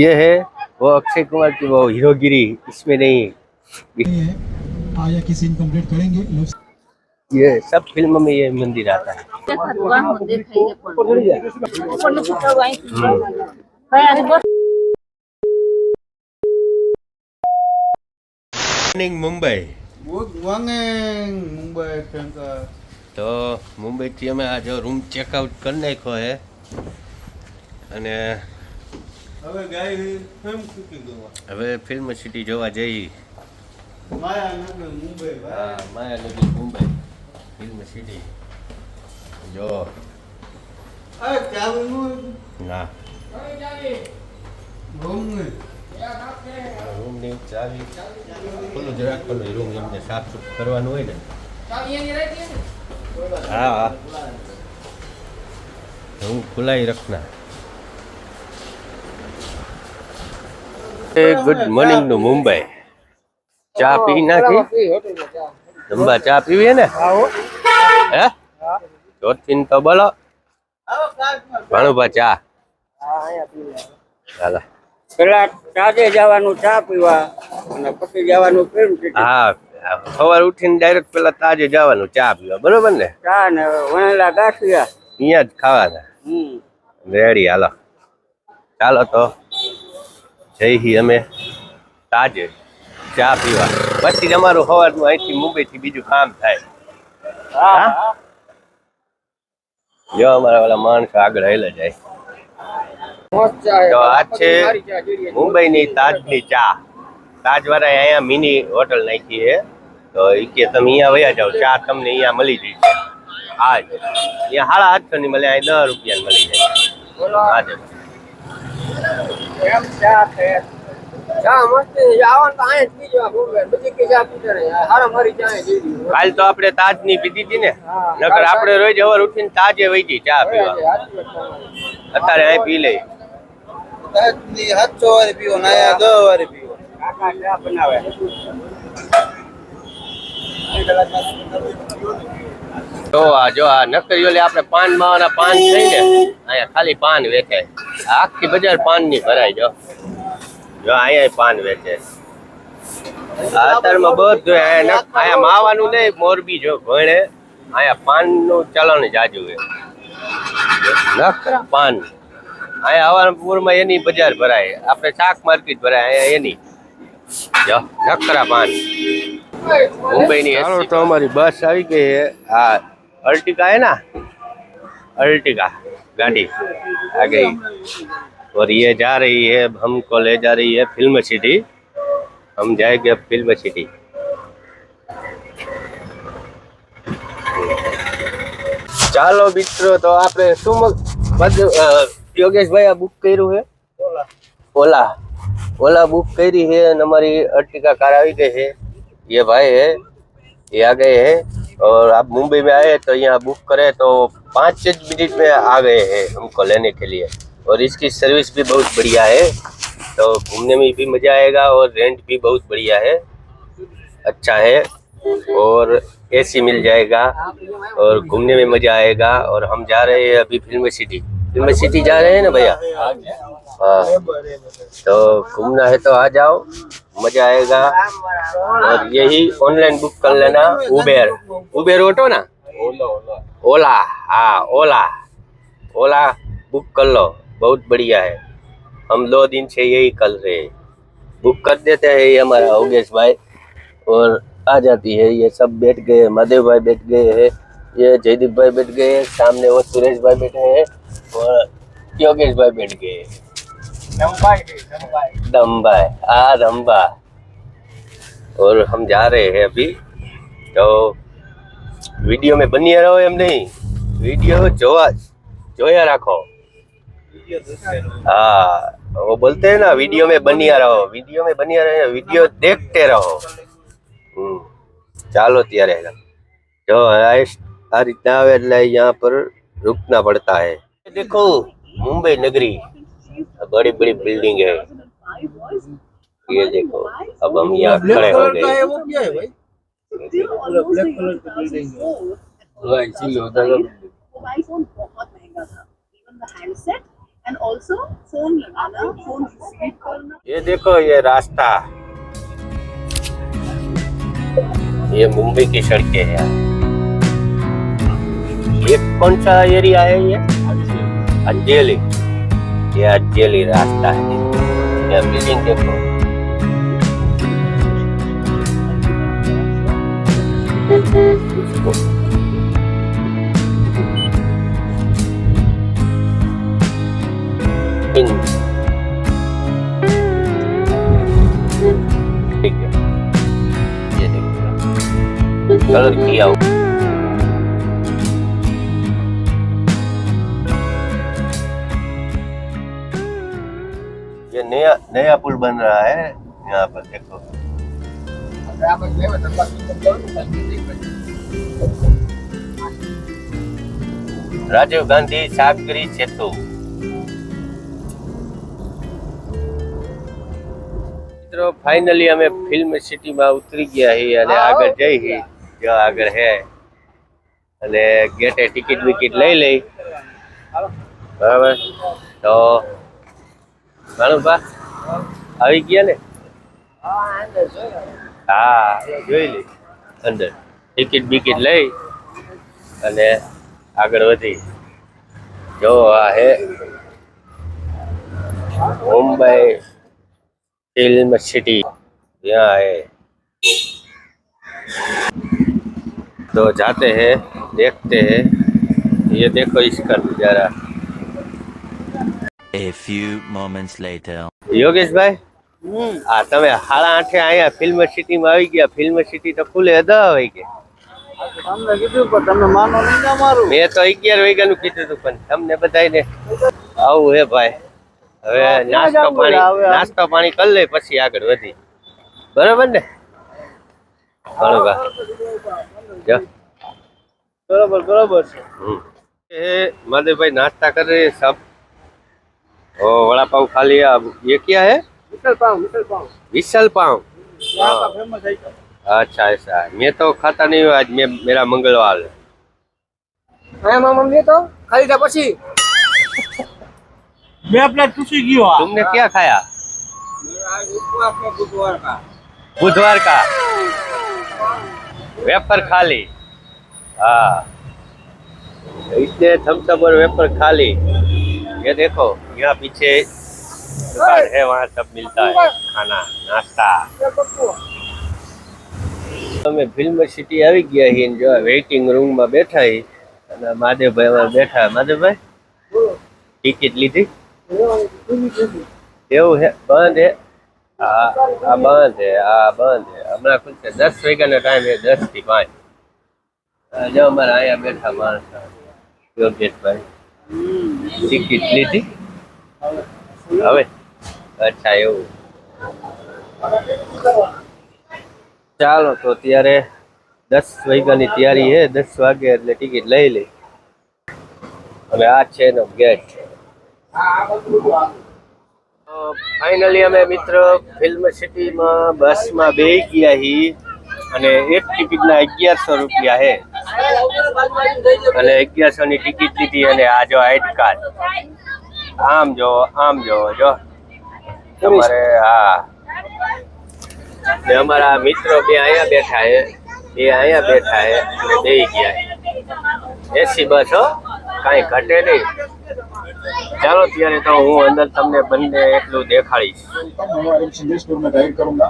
ये है वो अक्षय कुमार की वो हीरोगिरी, इसमें नहीं। आया कि सीन कंप्लीट करेंगे ये सब फिल्म में ये मंदिर आता है। मुंबई તો મુંબઈથી અમે આ જો રૂમ ચેકઆઉટ કરી નાખ્યો છે અને હવે ફિલ્મ સિટી જોવા જઈ માયાનગર મુંબઈ ફિલ્મ સિટી જો ના રૂમની ચાવી ખુલ્લું જ રાખવાનું, રૂમ એમને સાફ સુફ કરવાનું હોય ને। हाँ हाँ खुला ही रखना। गुड मॉर्निंग नो मुंबई। चा पी ना की जम्बा चा पीवी है ने है दो तीन तो बोलो भानुभा चा हाला પેલા તાજે જવાનું ચા પીવા અને પછી જવાનું ફિલ્મ સિટી। हाँ સવાર ઉઠીને ડાયરેક્ટ પેલા તાજે જવાનું ચા પીવા, બરોબર ને? ચા ને વણેલા ગાંઠિયા અહીંયા જ ખાવાના। રેડી હાલો ચાલો તો જઈ અમે તાજે ચા પીવા, પછી જ અમારું સવારનું અહીંથી મુંબઈથી બીજું કામ થાય। હા જો અમારા વાળા માણસો આગળ હેલા જાય। તો આ છે મુંબઈની તાજની ચા। તાજ વાળાએ અહીંયા મિની હોટલ નાખી છે, તો એ કે તમે અહીંયા વયા જાઓ, ચા તમને અહીંયા મળી જશે। આજ અહીંયા 850 ની મળે, અહીં 10 રૂપિયા મળી જાય। આજે એમ ચા છે ચા મસ્ત આવવાનું તો અહીં જ પીજો મુંબઈ બધી કે ચા પીતો ને હારા મારી ચા દીધી। કાલ તો આપણે તાજની પીધી હતી ને, નકર આપણે રોજ સવાર ઉઠીને તાજે વહી જઈ ચા પીવા। અત્યારે અહીં પી લઈ તાજની 700 વાળી પીવો ને 10 વાળી પીવો। કાકા ચા બનાવે તો આ જો આ નકરી લે આપણે પાન માવાના પાન થઈને અહીંયા ખાલી પાન વેચાય, આખી બજાર પાન ની ભરાય। જો જો અહીંયા પાન વેચે, અત્યારમાં બધું અહીંયા માવાનું નહીં, મોરબી જો ભણે અહીંયા પાન નું ચલણ જાજુ છે, નકરા પાન। અહીંયા હવારપુરમાં એની બજાર ભરાય, આપણે શાક માર્કેટ ભરાય, અહીંયા એની જો નકરા પાન। मुंबई नहीं तो हमारी बस आई गई है। हाँ अर्टिगा है ना, अर्टिगा गाड़ी आ गई और ये जा रही है, हमको ले जा रही है फिल्म सिटी। हम जाएंगे अब फिल्म सिटी। ચાલો મિત્રો તો આપણે શું યોગેશભાઈ આ બુક કર્યું है, ओला ओला बुक करी है और हमारी अर्टिगा कार आई गई है। ये भाई है, ये आ गए हैं और आप मुंबई में आए तो यहाँ बुक करें तो 5 मिनट में आ गए हैं हमको लेने के लिए। और इसकी सर्विस भी बहुत बढ़िया है, तो घूमने में भी मज़ा आएगा और रेंट भी बहुत बढ़िया है, अच्छा है और एसी मिल जाएगा और घूमने में मज़ा आएगा। और हम जा रहे हैं अभी फिल्म सिटी जा रहे हैं ना भैया? हाँ तो घूमना है तो आ जाओ, मजा आएगा। और यही ऑनलाइन बुक कर लेना, उबेर ऑटो ना, ओला हाँ ओला बुक कर लो, बहुत बढ़िया है। हम 2 दिन से यही कर रहे हैं, बुक कर देते हैं। ये हमारा योगेश भाई और आ जाती है, ये सब बैठ गए, महादेव भाई बैठ गए हैं, ये जयदीप भाई बैठ गए, सामने वो सुरेश भाई बैठे हैं और योगेश भाई बैठ गए। दम्बा और हम जा रहे हैं अभी। तो वीडियो में बनिए रहो, एम नहीं वीडियो जोया रखो। हाँ वो बोलते हैं ना वीडियो में बनिया रहो, वीडियो देखते रहो। ચાલો ત્યારે જો આ રીતના આવે એટલે यहाँ पर रुकना पड़ता है। देखो मुंबई नगरी बड़ी बड़ी बिल्डिंग है, ये देखो। अब हम यहाँ खड़े हो गए। वो क्या है भाई? ब्लैक कलर की बिल्डिंग है। मोबाइल फोन बहुत महंगा था, even the handset and also phone लगाना, फोन रिसीव करना। ये देखो ये रास्ता, ये मुंबई की सड़कें हैं यार। ये कौन सा एरिया है ये? अंजेली। ये अंजेली रास्ता है। ये बिल्डिंग देखो। ठीक है, ये देखो कलर किया हुआ। ये नया नया पुल बन रहा है यहाँ पर देखो। राजीव गांधी सागरी सेतु। મિત્રો ફાઇનલી અમે ફિલ્મ સિટીમાં ઉતરી ગયા છીએ અને આગળ જઈ જો આગળ હે અને ગેટે ટિકિટ વિકિટ લઈ લઈ બરાબર તો ભાણુભા આવી ગયા ને હા જોઈ લે અંદર ટિકિટ બિકિટ લઈ અને આગળ વધી જો આ હે મુંબઈ फिल्म सिटी यहाँ है। तो जाते हैं देखते हैं। ये देखो इसका नजारा। A few moments later. Yogesh भाई आ तमे 8:30 आया फिल्म सिटी में આવી ગયા। फिल्म सिटी तो खुले 10 વાગે તમને કીધું પણ તમે માનો નહીં ને અમારું। મેં તો 11 વાગ્યાનું કીધું હતું પણ તમને બધાને આવું હે ભાઈ। હવે નાસ્તો પાણી કરી લે પછી આગળ વધી બરાબર ને બરાબર બરાબર છે। माधव नाश्ता कर रहे हैं सब। ओ वड़ा पाव खा लिया। अब ये क्या है? मिसल पाव। विशाल पाव। यहाँ का फेमस है। अच्छा ऐसा है। मैं तो खाता नहीं हूँ आज। मैं मेरा मंगलवार है। मम्मी तो खाली था पछी मैं अपना तुसी गयो। तुमने क्या खाया? आज उपवास में बुधवार का। बुधवार का वेफर खा ली। हाँ इसने थम्सअप और वेफर खा ली। ये देखो यहाँ पीछे दुकान है वहाँ सब मिलता है खाना नाश्ता। અમે ફિલ્મ સિટી આવી ગયા છીએ જો વેઇટિંગ રૂમમાં બેઠા હી અને માધવભાઈ બેઠા। માધવભાઈ ટિકિટ લીધી? એવું હે? બંધ હે? આ બંધ હે આ બંધ હે હમણાં ખુલશે 10 વાગ્યાનો ટાઈમ હે 10 થી 5। જો અમારા અહીંયા બેઠા માણસ યોગેશભાઈ ટિકિટ લીધી હવે? અચ્છા એવું। ચાલો તો ત્યારે 10 વાગ્યાની તૈયારી હે। 10 વાગે એટલે ટિકિટ લઈ લે। હવે આ છે એનો ગેટ। ફાઇનલી અમે મિત્રો ફિલ્મ સિટીમાં બસમાં બેસી ગયા હી અને એક ટિકિટના 1100 રૂપિયા હે અને 1100 ની ટિકિટ લીધી અને આ જો આઈડી કાર્ડ આમ જો જો તમારે। હા ને અમારા મિત્રો બે અહીંયા બેઠા હે અને બેસી ગયા હે। એસી બસ હો કાંઈ ઘટે નહીં। ચાલો ત્યારે તો હું અંદર તમને બંને એટલું દેખાડીશ। संदेशपुर में गाइड करूंगा।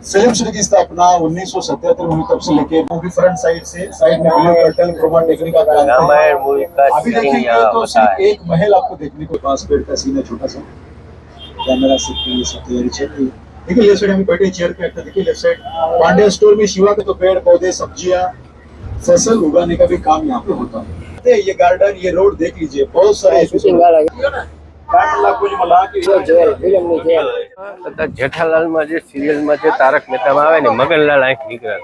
फिल्म सिटी की स्थापना 1977 में हुई। तब से लेके मूवी फ्रंट साइड से साइड में ब्लू कर्टन क्रोमा टेक्निक का काम रामायण मूवी का अभी सीन देखेंगे यहाँ तो होता सिर्फ है। एक महल आपको देखने को। 5 पेड़ का सीन है छोटा सा। कैमरा से ये सब तैयारी चल रही है। देखिए लेफ्ट साइड हम बैठे चेयर पे। देखिए लेफ्ट साइड पांड्या स्टोर में शिवा के तो पेड़ पौधे सब्जियां फसल उगाने का भी काम यहाँ पे होता है। ये गार्डन ये रोड देख लीजिए बहुत सारे જેઠાલાલમાં જે સિરિયલમાં જે તારક મહેતામાં આવે ને મગનલાલ આંખ નીકળે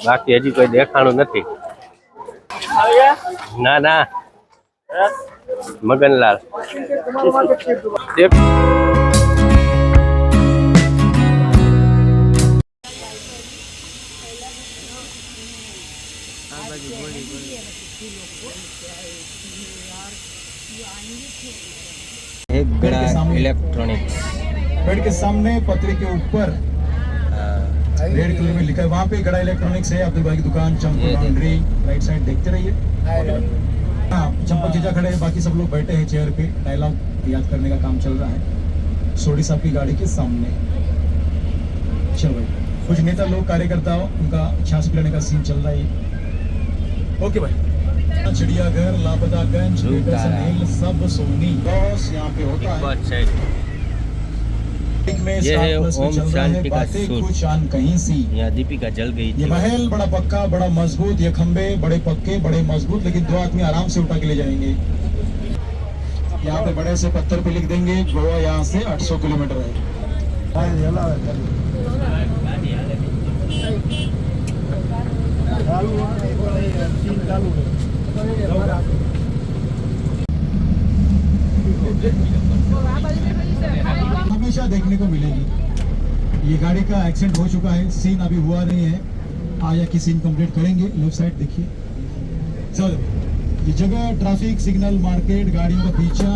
બાકી હજી કોઈ દેખાણું નથી। ના ના મગનલાલ एक पेड़ बड़ा के सामने इलेक्ट्रॉनिक्स। पेड़ के सामने पतरे के ऊपर रेड कलर में लिखा है, वहाँ पे गड़ा इलेक्ट्रॉनिक्स है, अब्दुल भाई की दुकान, चंपू लॉन्ड्री। राइट साइड देखते रहिए। हाँ, चंपक जीजा खड़े हैं, बाकी सब लोग बैठे हैं चेयर पे, डायलॉग याद करने का काम चल रहा है सोडी साहब की गाड़ी के सामने। चलो भाई, कुछ नेता लोग कार्यकर्ता हो, उनका छाछ पिलाने का सीन चल रहा है। ओके भाई, चिड़ियाघर, लापतागंज, सब सोनी बॉस यहाँ पे होता है। में ये है प्लस में ओम चल रहा है, शांति का बातें सूट। कुछ आन कहीं सी। यहाँ दीपिका जल गई ये थी। महल बड़ा पक्का, बड़ा मजबूत, ये खंबे बड़े पक्के, बड़े मजबूत, लेकिन दो आदमी आराम से उठा के ले जाएंगे। यहाँ पे बड़े से पत्थर पे लिख देंगे गोवा यहाँ से 800 किलोमीटर है। हमेशा देखने को मिलेगी। ये गाड़ी का एक्सीडेंट हो चुका है, सीन अभी हुआ नहीं है, आया की सीन कंप्लीट करेंगे। लेफ्ट साइड देखिए, ये जगह ट्रैफिक सिग्नल, मार्केट, गाड़ियों का पीछा,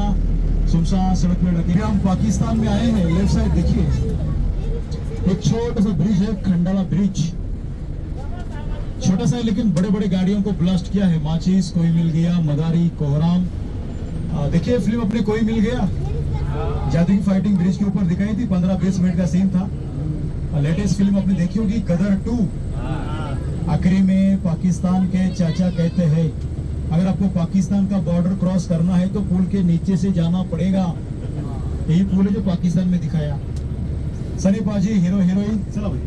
सुनसान सड़क में रखे। हम पाकिस्तान में आए हैं। लेफ्ट साइड देखिए, एक छोटा सा ब्रिज है, खंडाला ब्रिज, छोटा सा है लेकिन बड़े बड़े गाड़ियों को ब्लास्ट किया है। माचिस, कोई मिल गया, मदारी, कोहराम। देखिए फिल्म अपने कोई मिल गया, जादू की फाइटिंग ब्रिज के ऊपर दिखाई थी, 15-20 मिनट का सीन था। लेटेस्ट फिल्म आपने देखी होगी, गदर 2। आखिरी में पाकिस्तान के चाचा कहते हैं अगर आपको पाकिस्तान का बॉर्डर क्रॉस करना है तो पुल के नीचे से जाना पड़ेगा। यही पुल है जो पाकिस्तान में दिखाया। सनी पाजी हीरो हीरोइन। चलो भाई,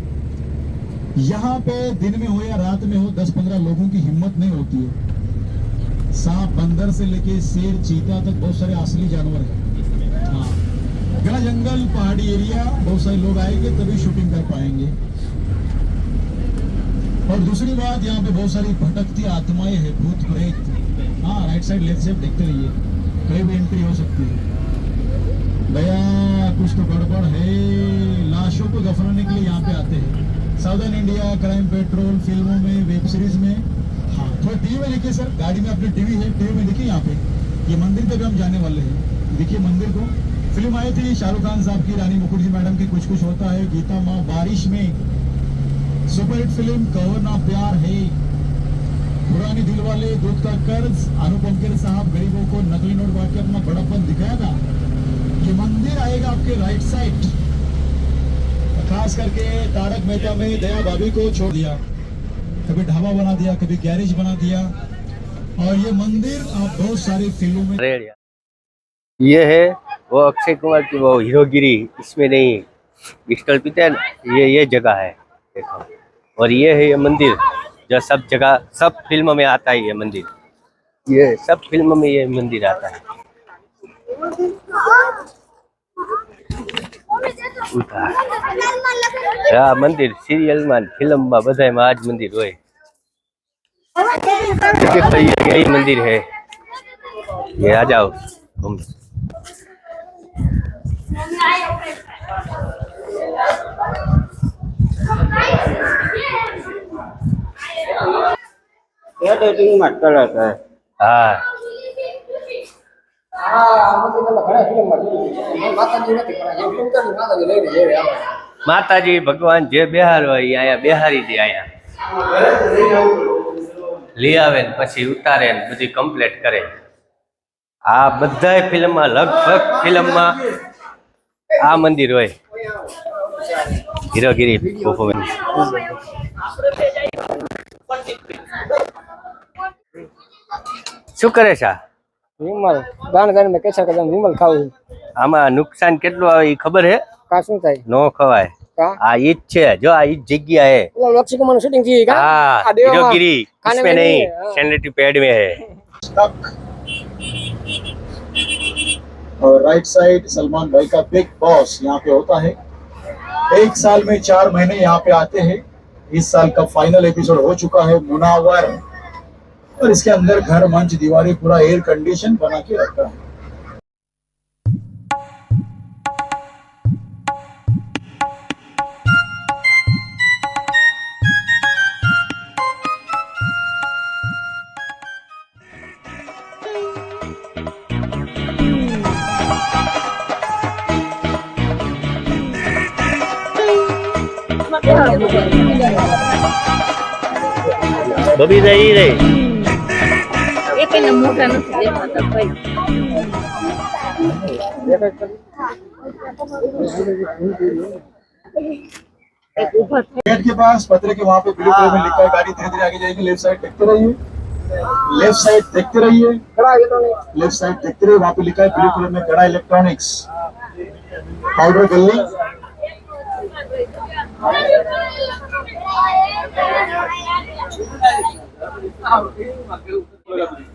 यहाँ पे दिन में हो या रात में हो, 10-15 लोगों की हिम्मत नहीं होती है। सांप, बंदर से लेके शेर, चीता तक बहुत सारे असली जानवर हैं। हाँ, घना जंगल, पहाड़ी एरिया, बहुत सारे लोग आएंगे तभी शूटिंग कर पाएंगे। और दूसरी बात, यहाँ पे बहुत सारी भटकती आत्माएं हैं, भूत प्रेत। हाँ, राइट साइड लेफ्ट साइड देखते रहिए, कहीं भी एंट्री हो सकती है। भैया कुछ तो गड़बड़ है, लाशों को दफनाने के लिए यहाँ पे आते हैं। साउदर्न इंडिया, क्राइम पेट्रोल, फिल्मों में, वेब सीरीज में। हाँ, थोड़ा टीवी में देखिए सर, गाड़ी में अपने टीवी है, टीवी में देखिए। यहाँ पे ये मंदिर पे भी हम जाने वाले हैं, देखिए मंदिर को। फिल्म आई थी शाहरुख खान साहब की, रानी मुखर्जी मैडम की, कुछ कुछ होता है, गीता माँ, बारिश में। सुपरहिट फिल्म कहो ना प्यार है, पुरानी दिल वाले, दूध का कर्ज, अनुपम खेर साहब गरीबों को नकली नोट बांट के अपना बड़ापन दिखाया था। ये मंदिर आएगा आपके राइट साइड। खास करके तारक मेहता में दया भाभी को छोड़ दिया, कभी ढाबा बना दिया, कभी गैरेज बना दिया। और ये मंदिर आप बहुत सारी फिल्मों में। ये है वो अक्षय कुमार की वो हीरोगिरी, इसमें नहीं, पिस्टल पीते हैं ना, ये जगह है देखो। और ये है ये मंदिर जो सब जगह, सब फिल्मों में आता है। ये मंदिर, ये सब फिल्मों में ये मंदिर आता है। આ મંદિર સિરિયલમાં, ફિલ્મમાં, બધાયમાં આ જ મંદિર હોય। यही मंदिर है, ये आ जाओ घूम। એડિટિંગમાં કલર છે। हाँ, માતાજી ભગવાન જે બેહાર હોય એ અહીંયા બેહારી દે, અહીંયા લઈ આવે ને પછી ઉતારે ને બધી કમ્પ્લીટ કરે। આ બધાય ફિલ્મમાં, લગભગ ફિલ્મમાં આ મંદિર હોય, હીરોગીરી પરફોર્મન્સ। શું કરે છે? વિમલ ગાણ ગાણ મેં કેસા કદમ વિમલ ખાવું। આમાં નુકસાન કેટલું આવે એ ખબર હે? કા શું થાય? નો ખવાય। કા આ ઈજ છે, જો આ ઈજ जगह है। ઓલા લક્ષી કુમાર નું શૂટિંગ થી કા हाँ, આ દેવામાં हीरोगिरी खाने इसमें में नहीं, नहीं है, हाँ। सैनिटरी पैड में है। और राइट साइड सलमान भाई का बिग बॉस यहाँ पे होता है। एक साल में 4 महीने यहाँ पे आते हैं। इस साल का फाइनल एपिसोड हो चुका है, मुनावर। और इसके अंदर घर, मंच, दीवारें, पूरा एयर कंडीशन बना के रखा है। બબીતા ઈ રહી. એ કઈ મોટા નથી દેખાતા ભાઈ. एक ऊपर गेट के पास पत्र के वहाँ पे ब्लू कलर में लिखा है, गाड़ी धीरे धीरे आगे जाएगी। लेफ्ट साइड देखते रहिए, लेफ्ट साइड देखते रहिए, लेफ्ट साइड देखते रहिए। वहाँ पे लिखा है ब्लू कलर में गड़ा इलेक्ट्रॉनिक्स, पाउडर गली।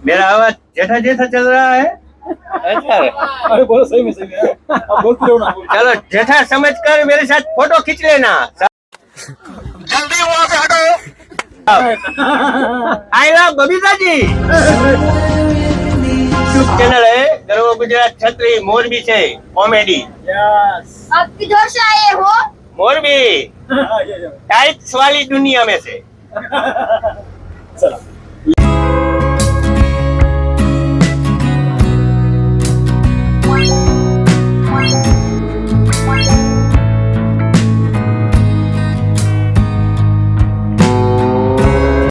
मेरा आवाज जैसा जैसा चल रहा है अच्छा। अरे बोलो सही में सही है, आप बोलते रहो ना। चलो जैसा समझ कर मेरे साथ फोटो खींच लेना। जल्दी वहाँ पे हटो। I love Babita ji. YouTube channel है गर्व गुजरात छत्री मोरबी से कॉमेडी। आप किधर से आए हो? मोरबी टाइप्स वाली दुनिया में से। चला